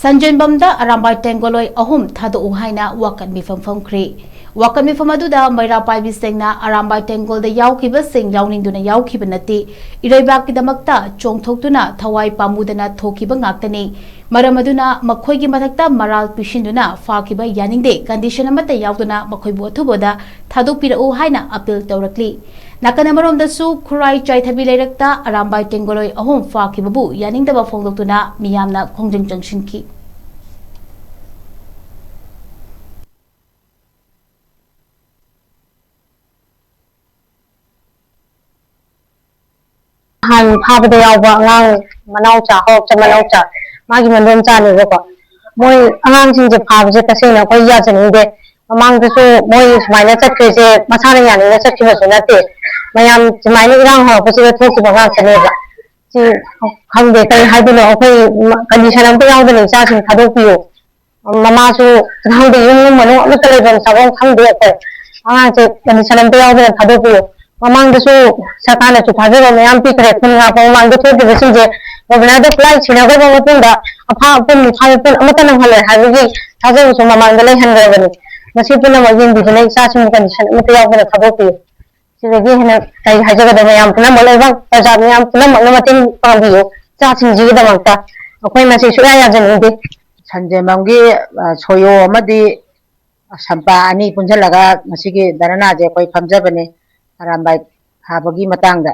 Sanjenbam Da Arambai Tengolloi ahum Thadoku Haina Wakat Meefam Famkhre. Wakat Meefam aduda Maira Paibi Sengna Arambai Tengolloi da yaukiba seng yauningduna yaukiba nati Iraibakkidamakta chongthoktuna thawai pamudana thokiba ngaktani maram aduna makhoigi mathakta maral pishinduna fakiba yaningde condition amata yauduna makhoibu athuboda thadokpirau haina appeal tawrakli nakana maromdasu khurai chaithabi leirakta Arambai Tengolloi ahum fakibabu yaningdaba phongdoktuna miyamna khongjang jangshinki Han phabada yawa ngang manaucha hokcha manaucha magi mandom cha ne ko moi angang sing je phabje tasena ko ya jani de mamang da so moi smaina chatkre je masana yani na chakki ba sunate mayam smaina irang ho ko se thoki ba ngang chane ba si khangde kai haiduna akoi condition am yaw da ne cha sing thadok piyo mama su khangde yung manu amata lebam sabong khangde ko angang je condition am yaw da thadok piyo mamang da so sakana chu thaje ba mayam pikre kun nga pa mamang da thoki ba sing je gobna da fly china ko ba pun da apha pun khai pun amata nang hale ha gi thaje so mamang da lai han ga bani masi pun ma yin bi nei sa sing condition amata yaw da thadok piyo si ge hena kai haje ga da mayam pun ma lai bang ta ja mayam pun ma mating pa biyo sa sing ji da makta akoi ma si su ya jani de Sanjenbam gi soyo amadi sampa ani punjalaga masigi darana je koi khamjabane Arambai habagi matangda